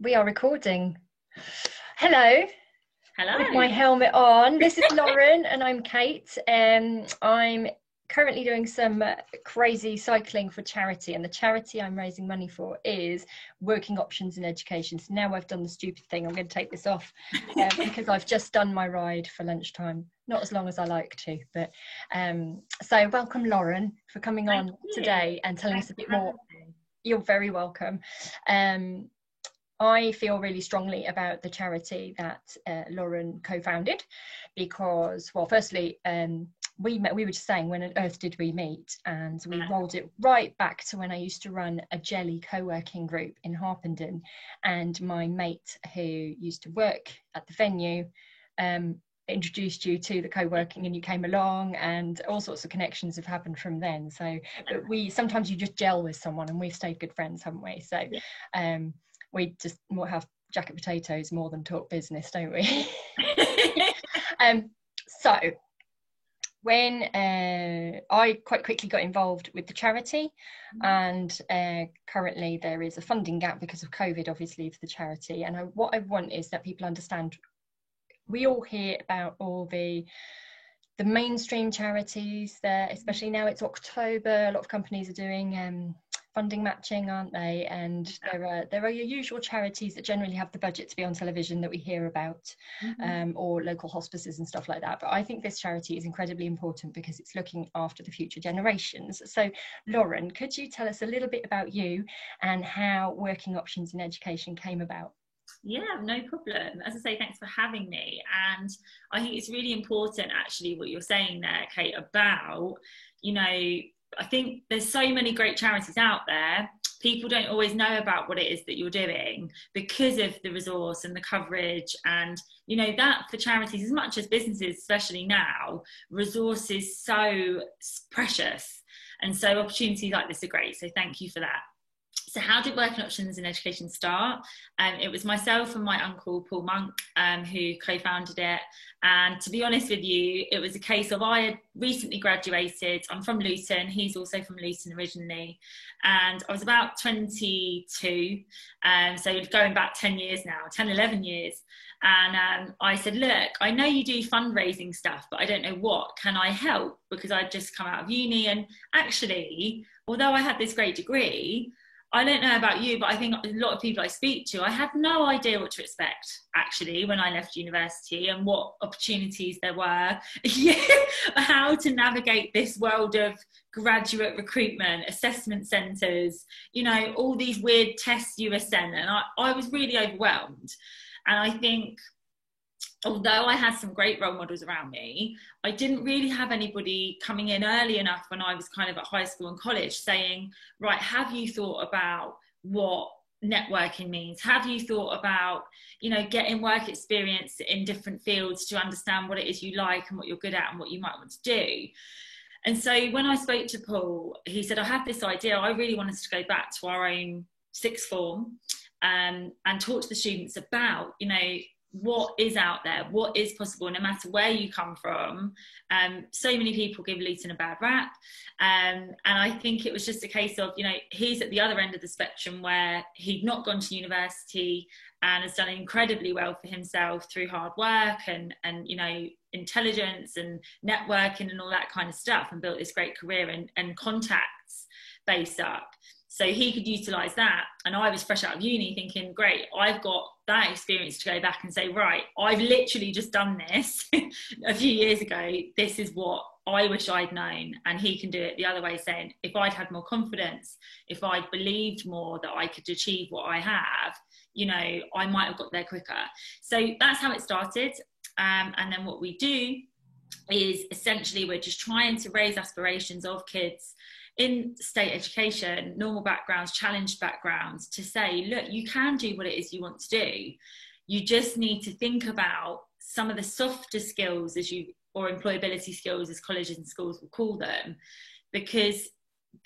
We are recording. Hello, with my Hello. helmet on. This is Lauren and I'm Kate. I'm currently doing some crazy cycling for charity, and the charity I'm raising money for is Working Options in Education. So now I've done the stupid thing, I'm going to take this off because I've just done my ride for lunchtime. Not as long as I like to, but so welcome, Lauren, for coming Thank on you. today and telling us Thanks a bit for having more. me. You're very welcome. I feel really strongly about the charity that Lauren co-founded because, well, firstly, we were just saying, when on earth did we meet? And we rolled it right back to when I used to run a jelly co-working group in Harpenden, and my mate who used to work at the venue introduced you to the co-working, and you came along, and all sorts of connections have happened from then. So but we sometimes you just gel with someone, and we've stayed good friends, haven't we? So we just more have jacket potatoes more than talk business, don't we? So when I quite quickly got involved with the charity, and currently there is a funding gap because of COVID, obviously, for the charity. And what I want is that people understand, we all hear about all the mainstream charities there, especially now it's October, a lot of companies are doing funding matching, aren't they? And there are your usual charities that generally have the budget to be on television that we hear about, or local hospices and stuff like that. But I think this charity is incredibly important because it's looking after the future generations. So Lauren, could you tell us a little bit about you and how Working Options in Education came about? Yeah, no problem. As I say, thanks for having me. And I think it's really important, actually, what you're saying there, Kate, about, I think there's so many great charities out there. People don't always know about what it is that you're doing because of the resource and the coverage. And, that for charities, as much as businesses, especially now, resource is so precious. And so opportunities like this are great. So thank you for that. So how did Working Options in Education start? It was myself and my uncle, Paul Monk, who co-founded it. And to be honest with you, it was a case of, I had recently graduated. I'm from Luton. He's also from Luton originally. And I was about 22. So going back 10 years now, 10, 11 years. And I said, look, I know you do fundraising stuff, but I don't know what. Can I help? Because I'd just come out of uni. And actually, although I had this great degree, I don't know about you, but I think a lot of people I speak to, I had no idea what to expect, actually, when I left university, and what opportunities there were, how to navigate this world of graduate recruitment, assessment centres, all these weird tests you were sent. And I was really overwhelmed. And I think, although I had some great role models around me, I didn't really have anybody coming in early enough when I was kind of at high school and college saying, right, have you thought about what networking means? Have you thought about, getting work experience in different fields to understand what it is you like and what you're good at and what you might want to do? And so when I spoke to Paul, he said, I have this idea. I really want us to go back to our own sixth form and talk to the students about, what is out there, what is possible, no matter where you come from. So many people give Luton a bad rap. And I think it was just a case of, he's at the other end of the spectrum where he'd not gone to university and has done incredibly well for himself through hard work and intelligence and networking and all that kind of stuff, and built this great career and contacts based up. So he could utilise that. And I was fresh out of uni thinking, great, I've got that experience to go back and say, right, I've literally just done this a few years ago. This is what I wish I'd known. And he can do it the other way, saying, if I'd had more confidence, if I'd believed more that I could achieve what I have, I might have got there quicker. So that's how it started. And then what we do is essentially we're just trying to raise aspirations of kids in state education, normal backgrounds, challenged backgrounds, to say, look, you can do what it is you want to do. You just need to think about some of the softer skills, or employability skills, as colleges and schools will call them, because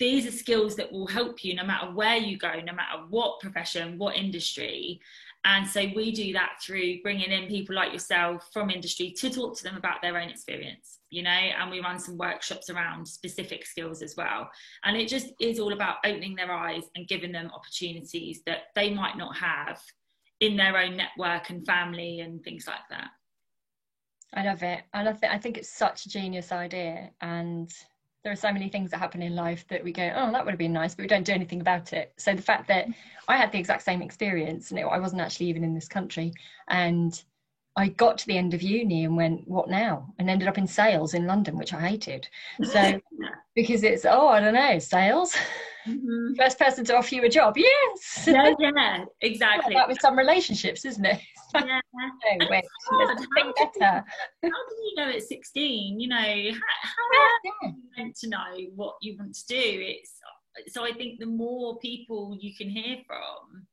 these are skills that will help you no matter where you go, no matter what profession, what industry. And so we do that through bringing in people like yourself from industry to talk to them about their own experience, and we run some workshops around specific skills as well. And it just is all about opening their eyes and giving them opportunities that they might not have in their own network and family and things like that. I love it. I think it's such a genius idea, and there are so many things that happen in life that we go, oh, that would have been nice, but we don't do anything about it. So the fact that I had the exact same experience, and I wasn't actually even in this country, and I got to the end of uni and went, what now? And ended up in sales in London, which I hated. So because it's, I don't know, sales. Mm-hmm. First person to offer you a job, yes. Yeah, exactly. That with some relationships, isn't it? Yeah. No, wait, how do you know at 16? You know, how are you meant to know what you want to do? So I think the more people you can hear from,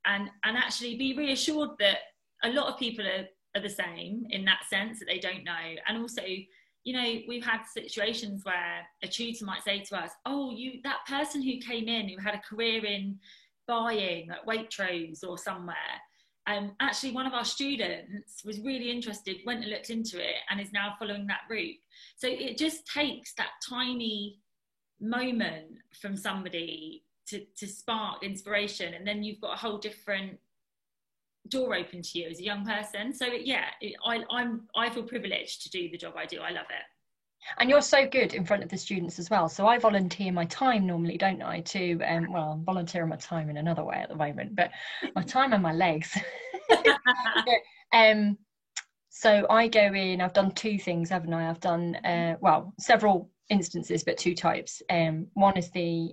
and actually be reassured that a lot of people are the same in that sense, that they don't know. And also, you know, we've had situations where a tutor might say to us, oh, that person who came in who had a career in buying at Waitrose or somewhere, actually one of our students was really interested, went and looked into it, and is now following that route. So it just takes that tiny moment from somebody to spark inspiration, and then you've got a whole different door open to you as a young person. So I feel privileged to do the job I do. I love it. And you're so good in front of the students as well. So I volunteer my time normally, don't I, to well, I'm volunteering my time in another way at the moment, but my time and my legs. So I go in, I've done two things, haven't I? I've done well, several instances, but two types. One is the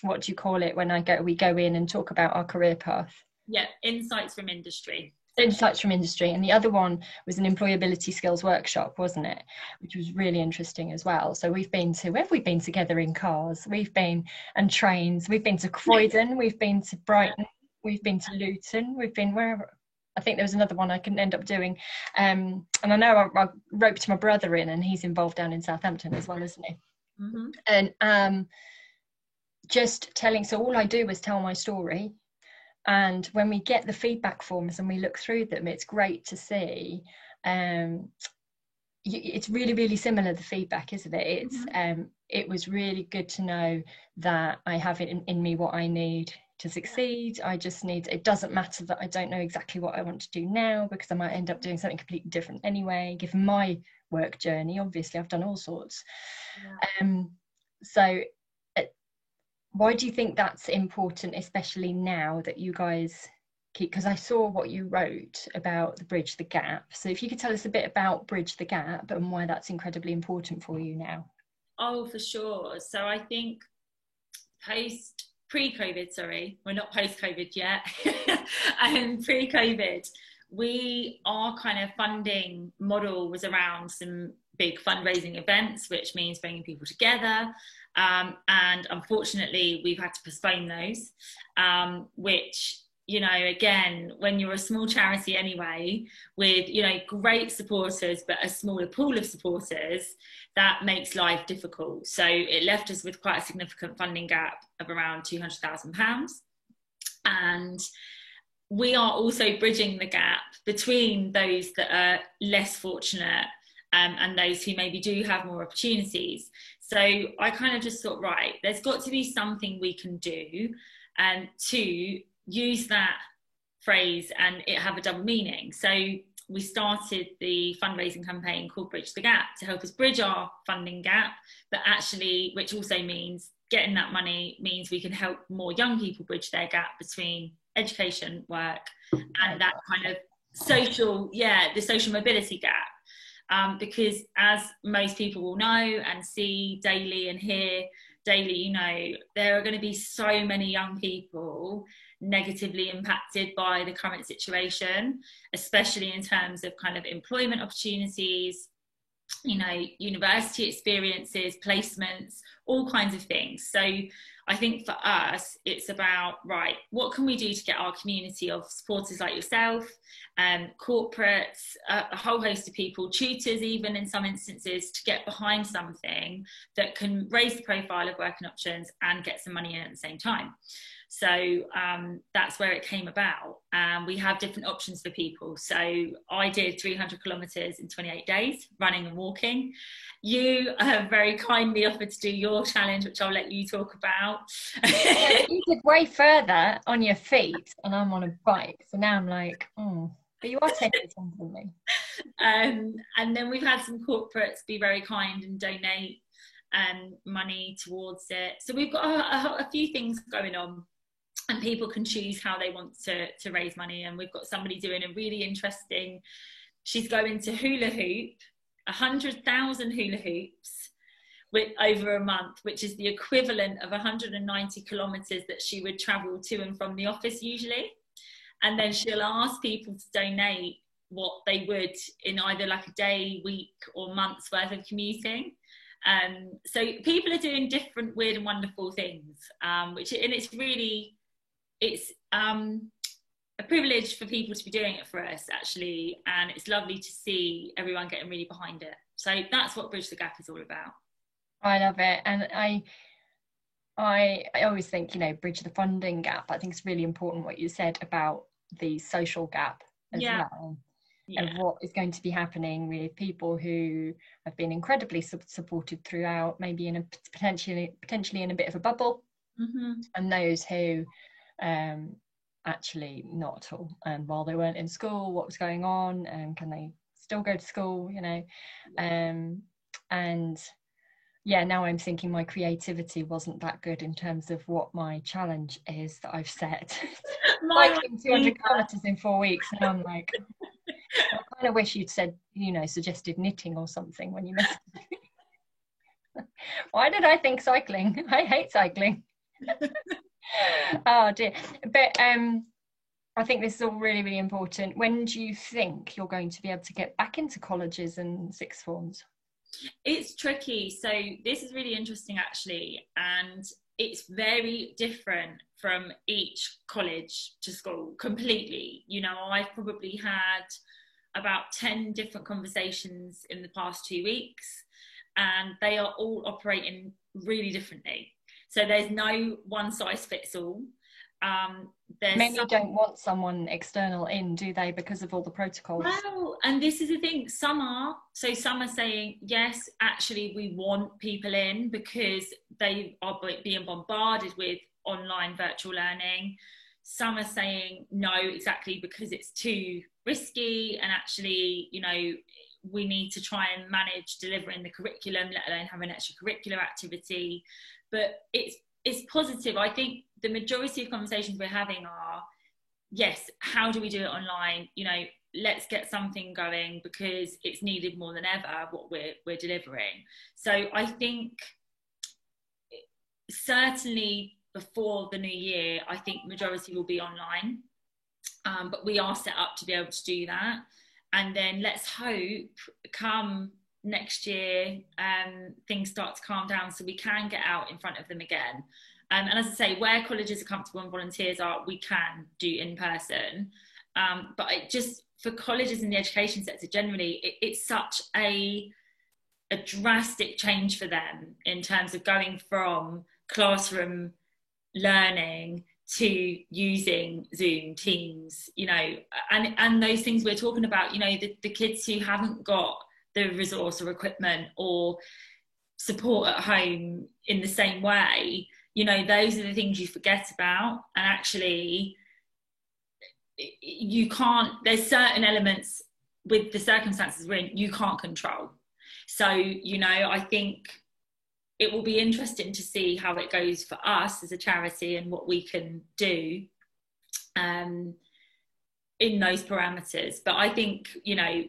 what do you call it when we go in and talk about our career path? Yeah, insights from industry. Insights from industry. And the other one was an employability skills workshop, wasn't it? Which was really interesting as well. So where have we been together in cars? We've been, and trains. We've been to Croydon. We've been to Brighton. We've been to Luton. We've been wherever. I think there was another one I couldn't end up doing. And I know I roped my brother in, and he's involved down in Southampton as well, isn't he? Mm-hmm. And just telling, so all I do is tell my story. And when we get the feedback forms and we look through them, it's great to see. It's really, really similar, the feedback, isn't it? It's it was really good to know that I have it in me what I need to succeed. I just need, it doesn't matter that I don't know exactly what I want to do now, because I might end up doing something completely different anyway, given my work journey. Obviously, I've done all sorts. So why do you think that's important, especially now that you guys keep, because I saw what you wrote about the Bridge the Gap. So if you could tell us a bit about Bridge the Gap and why that's incredibly important for you now. Oh, for sure. So I think pre-COVID, sorry, we're not post-COVID yet, pre-COVID, our kind of funding model was around some big fundraising events, which means bringing people together. And unfortunately, we've had to postpone those, which, you know, again, when you're a small charity anyway, with, you know, great supporters, but a smaller pool of supporters, that makes life difficult. So it left us with quite a significant funding gap of around £200,000. And we are also bridging the gap between those that are less fortunate and those who maybe do have more opportunities. So I kind of just thought, right, there's got to be something we can do to use that phrase and it have a double meaning. So we started the fundraising campaign called Bridge the Gap to help us bridge our funding gap, but actually, which also means getting that money means we can help more young people bridge their gap between education, work, and that kind of the social mobility gap. Because as most people will know and see daily and hear daily, you know, there are going to be so many young people negatively impacted by the current situation, especially in terms of kind of employment opportunities, you know, university experiences, placements, all kinds of things. So I think for us, it's about, right, what can we do to get our community of supporters like yourself, corporates, a whole host of people, tutors even in some instances, to get behind something that can raise the profile of working options and get some money in at the same time. So that's where it came about. We have different options for people. So I did 300 kilometres in 28 days, running and walking. You have very kindly offered to do your challenge, which I'll let you talk about. Yeah, you did way further on your feet, and I'm on a bike. So now I'm like, but you are taking some from me. And then we've had some corporates be very kind and donate money towards it. So we've got a few things going on, and people can choose how they want to raise money. And we've got somebody doing a really interesting, she's going to hula hoop, 100,000 hula hoops with over a month, which is the equivalent of 190 kilometres that she would travel to and from the office usually. And then she'll ask people to donate what they would in either like a day, week, or month's worth of commuting. So people are doing different weird and wonderful things, and it's really, it's a privilege for people to be doing it for us, actually, and it's lovely to see everyone getting really behind it. So that's what Bridge the Gap is all about. I love it. And I always think, bridge the funding gap. I think it's really important what you said about the social gap as well. Yeah. And what is going to be happening with people who have been incredibly supported throughout, maybe in a potentially in a bit of a bubble, and those who actually not at all. And while they weren't in school, what was going on, and can they still go to school? And yeah, now I'm thinking my creativity wasn't that good in terms of what my challenge is that I've set. Biking 200 kilometers in 4 weeks, and I'm like, I kind of wish you'd said, suggested knitting or something when you messaged me. Why did I think cycling? I hate cycling. Oh dear. But I think this is all really, really important. When do you think you're going to be able to get back into colleges and sixth forms? It's tricky. So this is really interesting, actually, and it's very different from each college to school completely. I've probably had about 10 different conversations in the past 2 weeks, and they are all operating really differently. So there's no one size fits all. Many don't want someone external in, do they, because of all the protocols? Well, and this is the thing, some are saying, yes, actually we want people in because they are being bombarded with online virtual learning. Some are saying no, exactly because it's too risky, and actually, we need to try and manage delivering the curriculum, let alone have an extracurricular activity. But it's positive. I think the majority of conversations we're having are, yes, how do we do it online? Let's get something going because it's needed more than ever, what we're delivering. So I think certainly before the new year, I think majority will be online, but we are set up to be able to do that. And then let's hope come next year things start to calm down so we can get out in front of them again. And as I say, where colleges are comfortable and volunteers are, we can do in person. But for colleges in the education sector generally, it's such a drastic change for them in terms of going from classroom learning to using Zoom, Teams, and those things we're talking about, the kids who haven't got the resource or equipment or support at home in the same way, those are the things you forget about. And actually, you can't, there's certain elements with the circumstances we're in, you can't control. So, I think it will be interesting to see how it goes for us as a charity and what we can do in those parameters. But I think,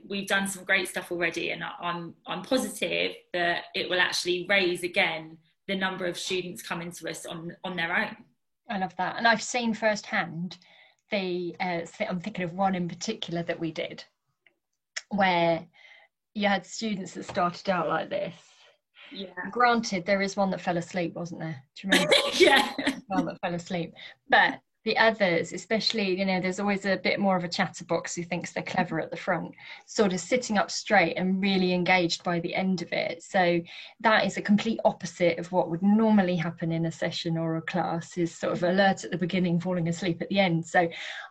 we've done some great stuff already, and I'm positive that it will actually raise again the number of students coming to us on their own. I love that. And I've seen firsthand I'm thinking of one in particular that we did, where you had students that started out like this. Yeah. Granted, there is one that fell asleep, wasn't there? Do you remember? Yeah. One that fell asleep. But the others, especially, you know, there's always a bit more of a chatterbox who thinks they're clever at the front, sort of sitting up straight and really engaged by the end of it. So that is a complete opposite of what would normally happen in a session or a class, is sort of alert at the beginning, falling asleep at the end. So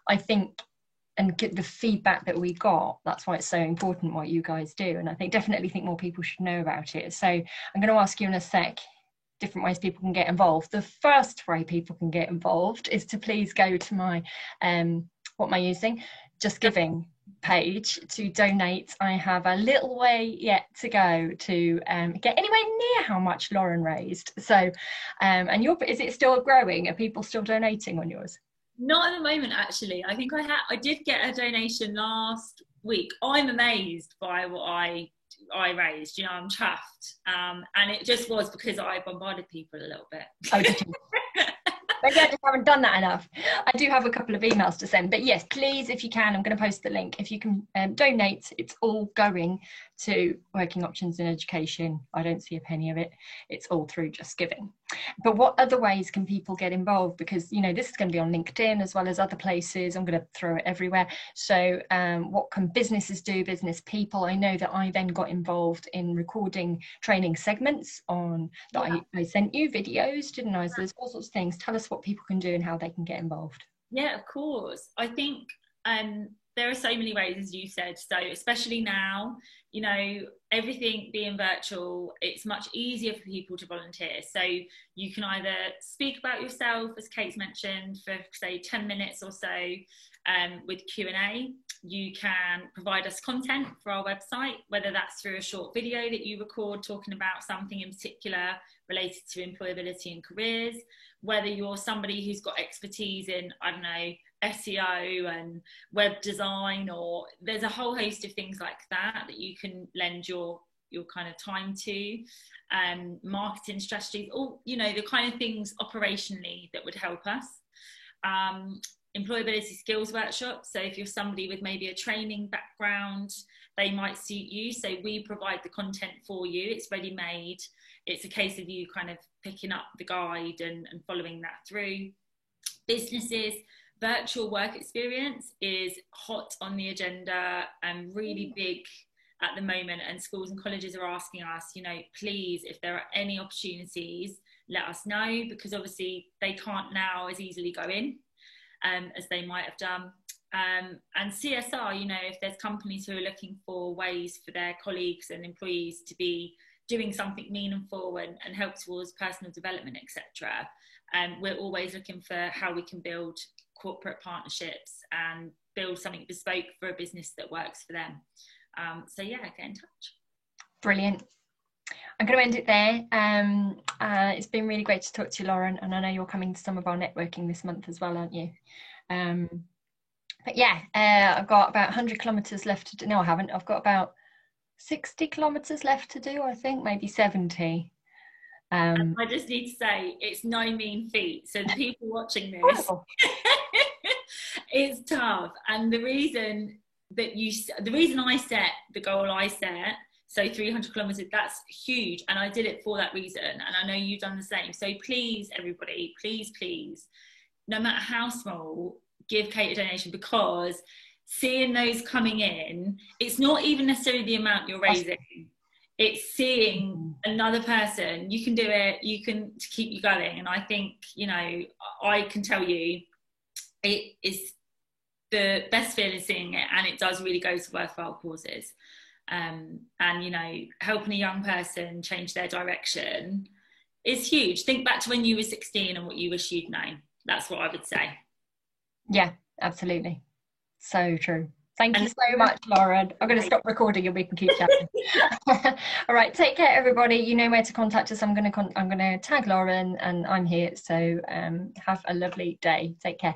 I think, and get the feedback that we got, that's why it's so important what you guys do. And I think definitely think more people should know about it. So I'm going to ask you in a sec different ways people can get involved. The first way people can get involved is to please go to my what am I using, Just Giving page to donate. I have a little way yet to go to get anywhere near how much Lauren raised. So and is it still growing? Are people still donating on yours? Not at the moment, actually. I think I did get a donation last week. I'm amazed by what I raised. You know, I'm chuffed, and it just was because I bombarded people a little bit. Oh, did you? Maybe I just haven't done that enough. I do have a couple of emails to send, but yes, please, if you can, I'm going to post the link. If you can donate, it's all going to Working Options in Education. I don't see a penny of it. It's all through Just Giving. But what other ways can people get involved? Because, you know, this is going to be on LinkedIn as well as other places. I'm going to throw it everywhere. So what can businesses do, business people? I know that I then got involved in recording training segments on that. I sent you videos, didn't I? So there's all sorts of things. Tell us what people can do and how they can get involved. Yeah, of course. I think there are so many ways, as you said. So especially now, you know, everything being virtual, it's much easier for people to volunteer. So you can either speak about yourself, as Kate's mentioned, for say 10 minutes or so with Q&A. You can provide us content for our website, whether that's through a short video that you record talking about something in particular related to employability and careers, whether you're somebody who's got expertise in, I don't know, SEO and web design, or there's a whole host of things like that you can lend your kind of time to, marketing strategies, all, you know, the kind of things operationally that would help us. Employability skills workshops, so if you're somebody with maybe a training background, they might suit you. So we provide the content for you, it's ready made. It's a case of you kind of picking up the guide and following that through. Businesses, virtual work experience is hot on the agenda and really big at the moment, and schools and colleges are asking us, you know, please, if there are any opportunities, let us know, because obviously they can't now as easily go in as they might have done. And CSR, you know, if there's companies who are looking for ways for their colleagues and employees to be doing something meaningful and help towards personal development, etc. We're always looking for how we can build corporate partnerships and build something bespoke for a business that works for them. So yeah, get in touch. Brilliant. I'm going to end it there. It's been really great to talk to you, Lauren, and I know you're coming to some of our networking this month as well, aren't you? But yeah, I've got about 100 kilometres left to do. No, I haven't. I've got about 60 kilometres left to do, I think, maybe 70. I just need to say, it's no mean feat. So the people watching this, it's tough. And the reason I set the goal I set, so 300 kilometres, that's huge. And I did it for that reason. And I know you've done the same. So please, everybody, please, no matter how small, give Kate a donation, because seeing those coming in, it's not even necessarily the amount you're raising. It's seeing another person, you can do it, you can, to keep you going. And I think, you know, I can tell you, it is the best feeling seeing it, and it does really go to worthwhile causes. And, you know, helping a young person change their direction is huge. Think back to when you were 16 and what you wish you'd known. That's what I would say. Yeah, absolutely. So true. Thank you so much, Lauren. I'm going to stop recording and we can keep chatting. All right, take care, everybody. You know where to contact us. I'm going to tag Lauren, and I'm here. So have a lovely day. Take care.